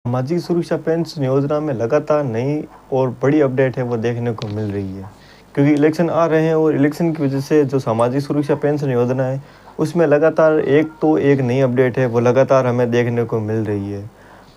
सामाजिक सुरक्षा पेंशन योजना में लगातार नई और बड़ी अपडेट है वो देखने को मिल रही है, क्योंकि इलेक्शन आ रहे हैं और इलेक्शन की वजह से जो सामाजिक सुरक्षा पेंशन योजना है उसमें लगातार एक नई अपडेट है वो लगातार हमें देखने को मिल रही है।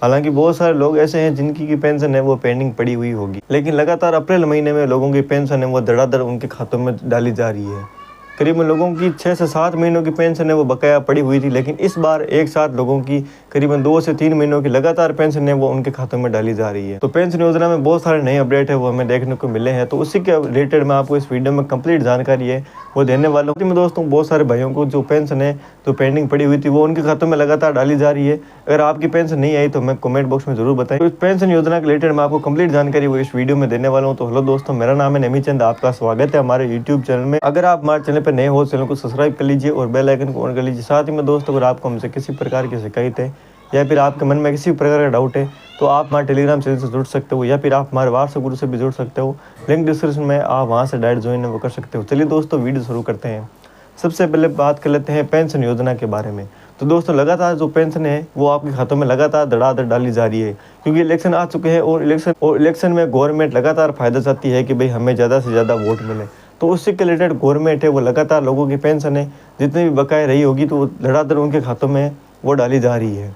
हालांकि बहुत सारे लोग ऐसे हैं जिनकी की पेंशन है वो पेंडिंग पड़ी हुई होगी, लेकिन लगातार अप्रैल महीने में लोगों की पेंशन है वो धड़ाधड़ उनके खातों में डाली जा रही है। करीबन लोगों की 6 से 7 महीनों की पेंशन है वो बकाया पड़ी हुई थी, लेकिन इस बार एक साथ लोगों की करीबन 2 से 3 महीनों की लगातार पेंशन है वो उनके खातों में डाली जा रही है। तो पेंशन योजना में बहुत सारे नए अपडेट है वो हमें देखने को मिले हैं, तो उसी के रिलेटेड मैं आपको इस वीडियो में कंप्लीट जानकारी है वो देने वाला हूँ। दोस्तों, बहुत सारे भाइयों को जो पेंशन है जो पेंडिंग पड़ी हुई थी वो उनके खातों में लगातार डाली जा रही है। अगर आपकी पेंशन नहीं आई तो मैं कमेंट बॉक्स में जरूर बताएं। तो इस पेंशन योजना के रिलेटेड मैं आपको कंप्लीट जानकारी वो इस वीडियो में देने वाला हूँ। तो हेलो दोस्तों, मेरा नाम है नमी चंद, आपका स्वागत है हमारे यूट्यूब चैनल में। अगर आप हमारे चैनल पर नए हो चैनल को सब्सक्राइब कर लीजिए और बेल आइकन को ऑन कर लीजिए। साथ ही में दोस्तों, अगर आपको हमसे किसी प्रकार की शिकायत है या फिर आपके मन में किसी प्रकार का डाउट है तो आप हमारे टेलीग्राम चैनल से जुड़ सकते हो या फिर आप हमारे व्हाट्सएप ग्रुप से भी जुड़ सकते हो। लिंक डिस्क्रिप्शन में, आप वहां से डायरेक्ट ज्वाइन वो कर सकते हो। चलिए दोस्तों, वीडियो शुरू करते हैं। सबसे पहले बात कर लेते हैं पेंशन योजना के बारे में। तो दोस्तों, लगातार जो पेंशन है वो आपके खातों में लगातार धड़ाधड़ डाली जा रही है, क्योंकि इलेक्शन आ चुके हैं और इलेक्शन में गवर्नमेंट लगातार फायदा चाहती है कि भाई हमें ज़्यादा से ज़्यादा वोट मिले। तो उससे रिलेटेड गवर्नमेंट है वो लगातार लोगों की पेंशन है जितनी भी बकाया रही होगी तो धड़ाधड़ उनके खातों में वो डाली जा रही है।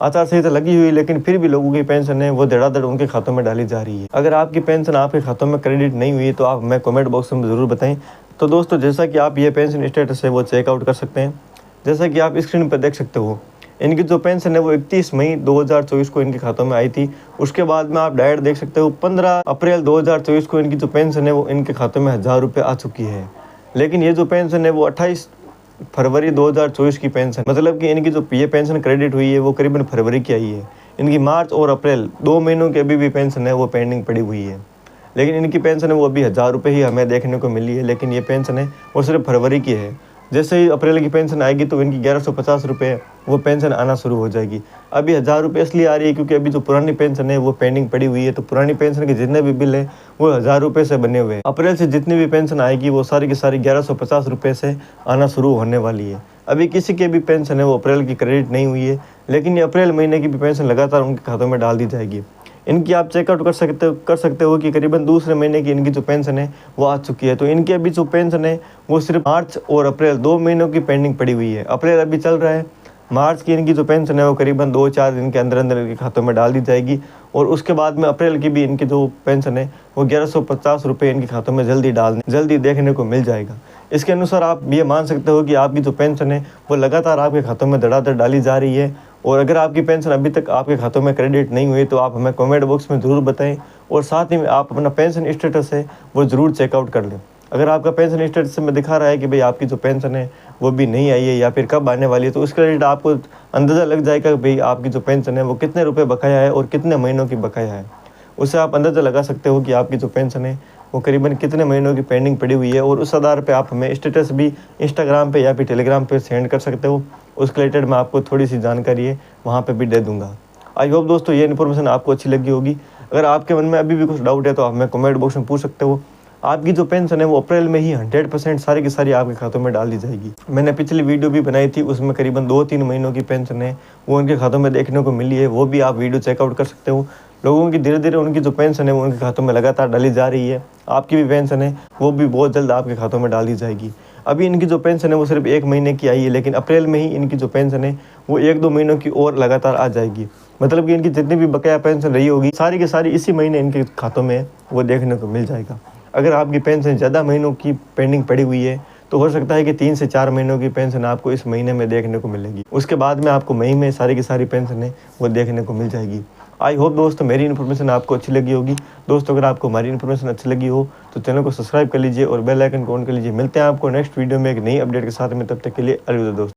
आचार संहिता लगी हुई, लेकिन फिर भी लोगों की पेंशन है वो धड़ाधड़ उनके खातों में डाली जा रही है। अगर आपकी पेंशन आपके खातों में क्रेडिट नहीं हुई तो आप हमें कमेंट बॉक्स में ज़रूर बताएं। तो दोस्तों, जैसा कि आप ये पेंशन स्टेटस है वो चेकआउट कर सकते हैं। जैसा कि आप स्क्रीन पर देख सकते हो, इनकी जो पेंशन है वो 31 मई 2024 को इनके खातों में आई थी। उसके बाद में आप डायरेक्ट देख सकते हो 15 अप्रैल 2024 को इनकी जो पेंशन है वो इनके खातों में 1000 रुपये आ चुकी है। लेकिन ये जो पेंशन है वो 28 फरवरी 2024 की पेंशन, मतलब कि इनकी जो ये पेंशन क्रेडिट हुई है वो करीबन फरवरी की आई है। इनकी मार्च और अप्रैल 2 महीनों की अभी भी पेंशन है वो पेंडिंग पड़ी हुई है। लेकिन इनकी पेंशन है वो अभी 1000 रुपये ही हमें देखने को मिली है, लेकिन ये पेंशन है वो सिर्फ फरवरी की है। जैसे ही अप्रैल की पेंशन आएगी तो इनकी 1150 रुपये वो पेंशन आना शुरू हो जाएगी। अभी 1000 रुपये इसलिए आ रही है क्योंकि अभी जो पुरानी पेंशन है वो पेंडिंग पड़ी हुई है। तो पुरानी पेंशन के जितने भी बिल हैं वो 1000 रुपये से बने हुए हैं। अप्रैल से जितनी भी पेंशन आएगी वो सारी की सारी 1150 रुपये से आना शुरू होने वाली है। अभी किसी के भी पेंशन है वो अप्रैल की क्रेडिट नहीं हुई है, लेकिन ये अप्रैल महीने की भी पेंशन लगातार उनके खातों में डाल दी जाएगी। इनकी आप चेकआउट कर सकते हो कि करीबन दूसरे महीने की इनकी जो पेंशन है वो आ चुकी है। तो इनकी अभी जो पेंशन है वो सिर्फ मार्च और अप्रैल 2 महीनों की पेंडिंग पड़ी हुई है। अप्रैल अभी चल रहा है, मार्च की इनकी जो पेंशन है वो करीबन 2-4 दिन के अंदर अंदर इनके खातों में डाल दी जाएगी। और उसके बाद में अप्रैल की भी इनकी जो पेंशन है वो 1150 रुपये इनके खातों में जल्दी देखने को मिल जाएगा। इसके अनुसार आप ये मान सकते हो कि आपकी जो पेंशन है वो लगातार आपके खातों में धड़ाधड़ डाली जा रही है। और अगर आपकी पेंशन अभी तक आपके खातों में क्रेडिट नहीं हुई तो आप हमें कमेंट बॉक्स में ज़रूर बताएं, और साथ ही में आप अपना पेंशन स्टेटस है वो ज़रूर चेकआउट कर लें। अगर आपका पेंशन स्टेटस में दिखा रहा है कि भाई आपकी जो पेंशन है वो भी नहीं आई है या फिर कब आने वाली है, तो उसके रिलेटेड आपको अंदाज़ा लग जाएगा कि भाई आपकी जो पेंशन है वो कितने रुपये बकाया है और कितने महीनों की बकाया है। उससे आप अंदाज़ा लगा सकते हो कि आपकी जो पेंशन है वो करीबन कितने महीनों की पेंडिंग पड़ी हुई है। और उस आधार पे आप हमें स्टेटस भी इंस्टाग्राम पे या फिर टेलीग्राम पे सेंड कर सकते हो। उसके रिलेटेड मैं आपको थोड़ी सी जानकारी है वहाँ पे भी दे दूँगा। आई होप दोस्तों ये इन्फॉर्मेशन आपको अच्छी लगी होगी। अगर आपके मन में अभी भी कुछ डाउट है तो आप हमें कमेंट बॉक्स में पूछ सकते हो। आपकी जो पेंशन है वो अप्रैल में ही 100% सारी की सारी आपके खातों में डाल दी जाएगी। मैंने पिछली वीडियो भी बनाई थी, उसमें करीबन 2-3 महीनों की पेंशन है वो उनके खातों में देखने को मिली है, वो भी आप वीडियो चेकआउट कर सकते हो। लोगों की धीरे धीरे उनकी जो पेंशन है वो उनके खातों में लगातार डाली जा रही है। आपकी भी पेंशन है वो भी बहुत जल्द आपके खातों में डाल दी जाएगी। अभी इनकी जो पेंशन है वो सिर्फ 1 महीने की आई है, लेकिन अप्रैल में ही इनकी जो पेंशन है वो 1-2 महीनों की और लगातार आ जाएगी। मतलब कि इनकी जितनी भी बकाया पेंशन रही होगी सारी की सारी इसी महीने इनके खातों में वो देखने को मिल जाएगा। अगर आपकी पेंशन ज़्यादा महीनों की पेंडिंग पड़ी हुई है तो हो सकता है कि 3 से 4 महीनों की पेंशन आपको इस महीने में देखने को मिलेगी। उसके बाद में आपको मई में सारी की सारी पेंशन है वो देखने को मिल जाएगी। आई होप दोस्तों मेरी इन्फॉर्मेशन आपको अच्छी लगी होगी। दोस्तों, अगर आपको हमारी इन्फॉर्मेशन अच्छी लगी हो तो चैनल को सब्सक्राइब कर लीजिए और बेल आइकन को ऑन कर लीजिए। मिलते हैं आपको नेक्स्ट वीडियो में एक नई अपडेट के साथ में, तब तक के लिए अलविदा दोस्तों।